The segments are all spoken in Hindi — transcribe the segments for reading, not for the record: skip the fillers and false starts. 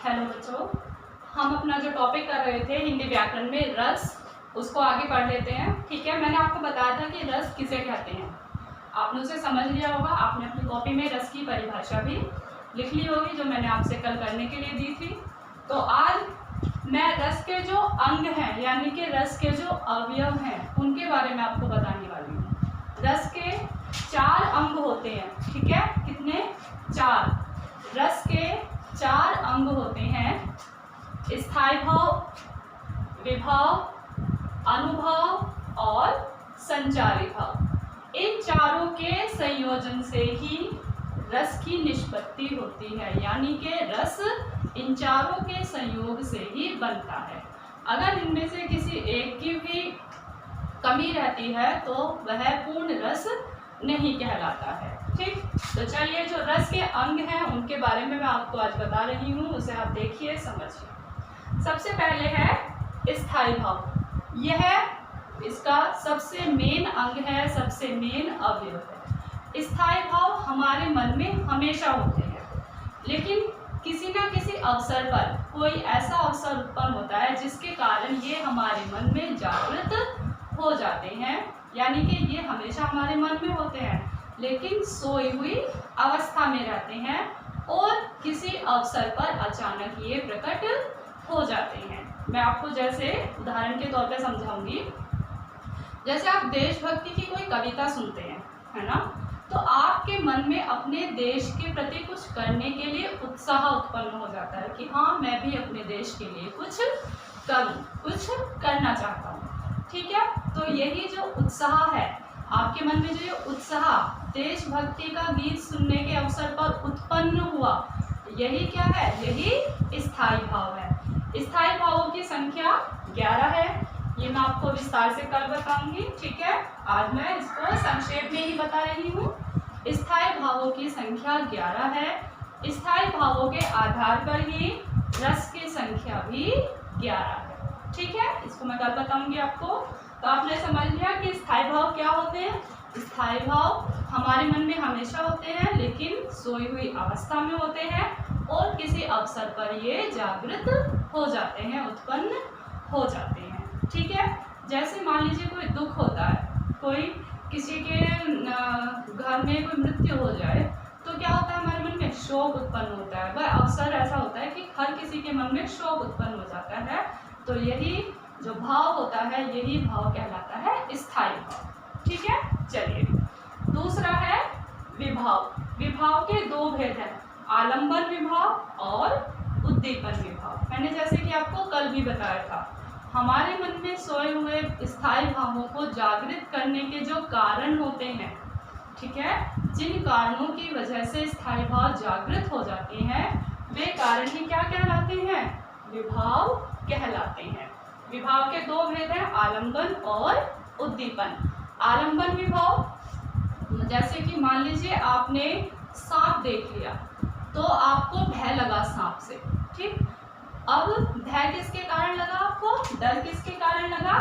हेलो बच्चों, हम अपना जो टॉपिक कर रहे थे हिंदी व्याकरण में रस, उसको आगे पढ़ लेते हैं। ठीक है, मैंने आपको बताया था कि रस किसे कहते हैं। आपने उसे समझ लिया होगा। आपने अपनी कॉपी में रस की परिभाषा भी लिख ली होगी, जो मैंने आपसे कल करने के लिए दी थी। तो आज मैं रस के जो अंग हैं, यानी कि रस के जो अवयव हैं, उनके बारे में आपको बताने वाली हूँ। रस के 4 अंग होते हैं। ठीक है, कितने? 4। रस के 4 अंग होते हैं: स्थायी भाव, विभाव, अनुभव और संचारी भाव। इन चारों के संयोजन से ही रस की निष्पत्ति होती है, यानी कि रस इन चारों के संयोग से ही बनता है। अगर इनमें से किसी एक की भी कमी रहती है तो वह पूर्ण रस नहीं कहलाता है। ठीक, तो चलिए, जो रस के अंग हैं उनके बारे में मैं आपको आज बता रही हूँ, उसे आप देखिए, समझिए। सबसे पहले है स्थायी भाव। यह इसका सबसे मेन अंग है, सबसे मेन अवयव है। स्थायी भाव हमारे मन में हमेशा होते हैं, लेकिन किसी न किसी अवसर पर कोई ऐसा अवसर उत्पन्न होता है जिसके कारण ये हमारे मन में जागृत हो जाते हैं, यानी कि ये हमेशा हमारे मन में होते हैं लेकिन सोई हुई अवस्था में रहते हैं और किसी अवसर पर अचानक ये प्रकट हो जाते हैं। मैं आपको जैसे उदाहरण के तौर पर समझाऊंगी। जैसे आप देशभक्ति की कोई कविता सुनते हैं, है ना, तो आपके मन में अपने देश के प्रति कुछ करने के लिए उत्साह उत्पन्न हो जाता है कि हाँ, मैं भी अपने देश के लिए कुछ करूं, कुछ करना चाहता हूं। ठीक है, तो यही जो उत्साह है आपके मन में, जो ये उत्साह देशभक्ति का गीत सुनने के अवसर पर उत्पन्न हुआ, यही क्या है? यही स्थायी भाव है। स्थायी भावों की संख्या 11 है। ये मैं आपको विस्तार से कल बताऊंगी। ठीक है, आज मैं इसको संक्षेप में ही बता रही हूँ। स्थायी भावों की संख्या 11 है। स्थायी भावों के आधार पर ही रस की संख्या भी 11 है। ठीक है, इसको मैं कल बताऊंगी आपको। तो आपने समझ लिया कि स्थायी भाव क्या होते हैं। स्थायी भाव हमारे मन में हमेशा होते हैं, लेकिन सोई हुई अवस्था में होते हैं और किसी अवसर पर ये जागृत हो जाते हैं, उत्पन्न हो जाते हैं। ठीक है, जैसे मान लीजिए कोई दुख होता है, कोई किसी के घर में कोई मृत्यु हो जाए, तो क्या होता है? हमारे मन में शोक उत्पन्न होता है। वह अवसर ऐसा होता है कि हर किसी के मन में शोक उत्पन्न हो जाता है। तो यही जो भाव होता है, यही भाव कहलाता है स्थायी भाव। ठीक है, चलिए, दूसरा है विभाव। विभाव के 2 भेद हैं, आलंबन विभाव और उद्दीपन विभाव। मैंने जैसे कि आपको कल भी बताया था, हमारे मन में सोए हुए स्थायी भावों को जागृत करने के जो कारण होते हैं, ठीक है, जिन कारणों की वजह से स्थायी भाव जागृत हो जाते हैं, वे कारण ही क्या कहलाते हैं? विभाव कहलाते हैं। विभाव के 2 भेद हैं, आलंबन और उद्दीपन। आलंबन विभाव, जैसे कि मान लीजिए आपने सांप देख लिया तो आपको भय लगा सांप से। ठीक, अब भय किसके कारण लगा आपको? डर किसके कारण लगा?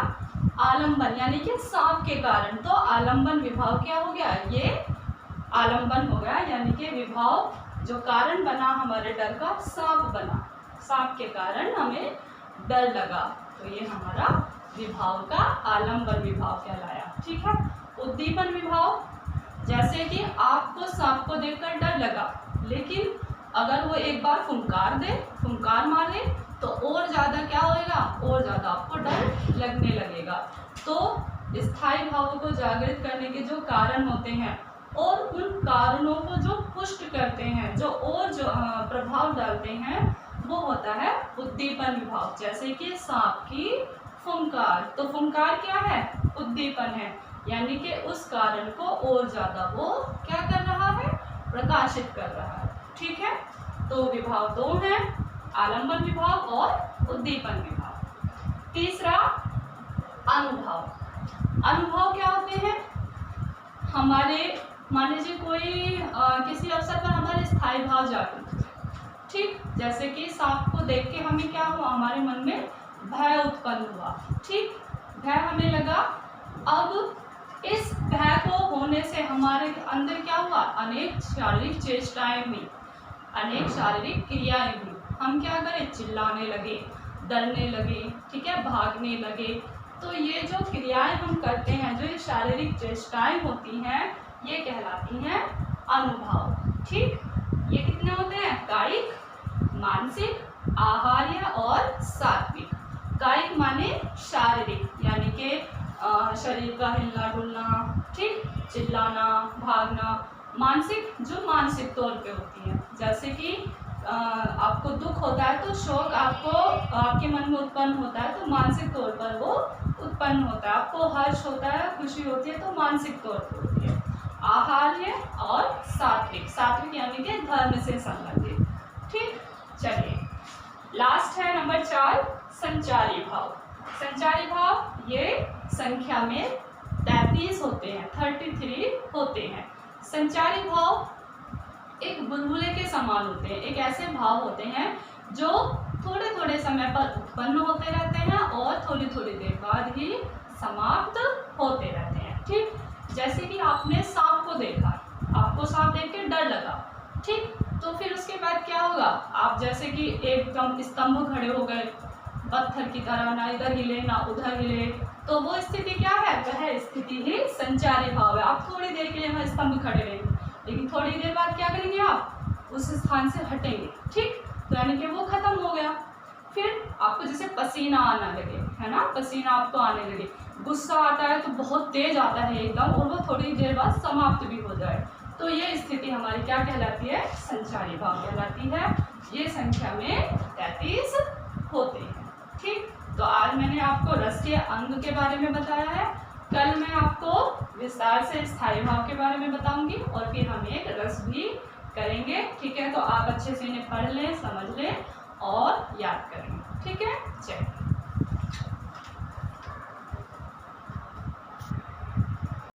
आलंबन, यानी कि सांप के कारण। तो आलंबन विभाव क्या हो गया? ये आलंबन हो गया, यानी कि विभाव जो कारण बना हमारे डर का, सांप बना, सांप के कारण हमें डर लगा, तो ये हमारा विभाव का आलंबन विभाव कहलाया। ठीक है, उद्दीपन विभाव, जैसे कि आपको सांप को देखकर डर लगा, लेकिन अगर वो एक बार फुंकार दे, फुंकार मारे, तो और ज़्यादा क्या होएगा? और ज़्यादा आपको डर लगने लगेगा। तो स्थायी भावों को जागृत करने के जो कारण होते हैं और उन कारणों को जो पुष्ट करते हैं, जो और जो प्रभाव डालते हैं, वो होता है उद्दीपन विभाव। जैसे कि सांप की फुंकार, तो फुंकार क्या है? उद्दीपन है, यानी कि उस कारण को और ज़्यादा वो क्या कर रहा है? प्रकाशित कर रहा है। ठीक है, तो विभाव 2 हैं, आलंबन विभाव और उद्दीपन विभाव। तीसरा अनुभव। अनुभव क्या होते हैं? हमारे मान लीजिए कोई किसी अवसर पर हमारे स्थायी भाव जागृत हुए। ठीक, जैसे कि सांप को देख के हमें क्या हुआ? हमारे मन में भय उत्पन्न हुआ। ठीक, भय हमें लगा। अब इस भय को होने से हमारे अंदर क्या हुआ? अनेक शारीरिक चेष्टाएं हुई। अनेक शारीरिक क्रियाएं हुई। हम क्या करें, चिल्लाने लगे, डरने लगे, ठीक है, भागने लगे। तो ये जो क्रियाएं हम करते हैं, जो ये शारीरिक चेष्टाएं होती हैं, ये कहलाती हैं अनुभाव। ठीक, ये कितने होते हैं, कायिक, मानसिक, आहार्य और सात्विक। कायिक माने शारीरिक, यानी कि शरीर का हिलना डुलना, ठीक, चिल्लाना, भागना। मानसिक, जो मानसिक तौर पे होती है, जैसे कि आपको दुख होता है तो शोक आपको आपके मन में उत्पन्न होता है, तो मानसिक तौर पर वो उत्पन्न होता है। आपको हर्ष होता है, खुशी होती है, तो मानसिक तौर पर होती है। आहार्य और सात्विक, सात्विक यानी कि धर्म से संबंधित। ठीक, चलिए लास्ट है नंबर 4, संचारी भाव। संचारी भाव ये संख्या में 33 होते हैं, 33 होते हैं। संचारी भाव एक बुलबुले के समान होते हैं, एक ऐसे भाव होते हैं जो थोड़े थोड़े समय पर उत्पन्न होते रहते हैं और थोड़ी थोड़ी देर बाद ही समाप्त होते रहते हैं। ठीक, जैसे कि आपने सांप को देखा, आपको सांप देख के डर लगा, ठीक, तो फिर उसके बाद क्या होगा, आप जैसे कि एकदम स्तंभ खड़े हो गए पत्थर की तरह, ना इधर हिले ना उधर हिले, तो वो स्थिति क्या है, वह स्थिति ही संचारी भाव है। आप थोड़ी देर के लिए वहाँ स्तंभ खड़े रहेंगे, लेकिन थोड़ी देर बाद क्या करेंगे, आप उस स्थान से हटेंगे। ठीक, तो यानी कि वो खत्म हो गया। फिर आपको जैसे पसीना आना लगे, है ना, पसीना आपको आने लगे, गुस्सा आता है तो बहुत तेज आता है एकदम, और वो थोड़ी देर बाद समाप्त भी हो जाए, तो ये स्थिति हमारी क्या कहलाती है, संचारी भाव कहलाती है। ये संख्या में 33 होते हैं। ठीक, तो आज मैंने आपको रस के अंग के बारे में बताया है। कल मैं आपको विस्तार से स्थायी भाव के बारे में बताऊंगी और फिर हम एक रस भी करेंगे। ठीक है, तो आप अच्छे से इन्हें पढ़ लें, समझ लें और याद करें। ठीक है, चलिए।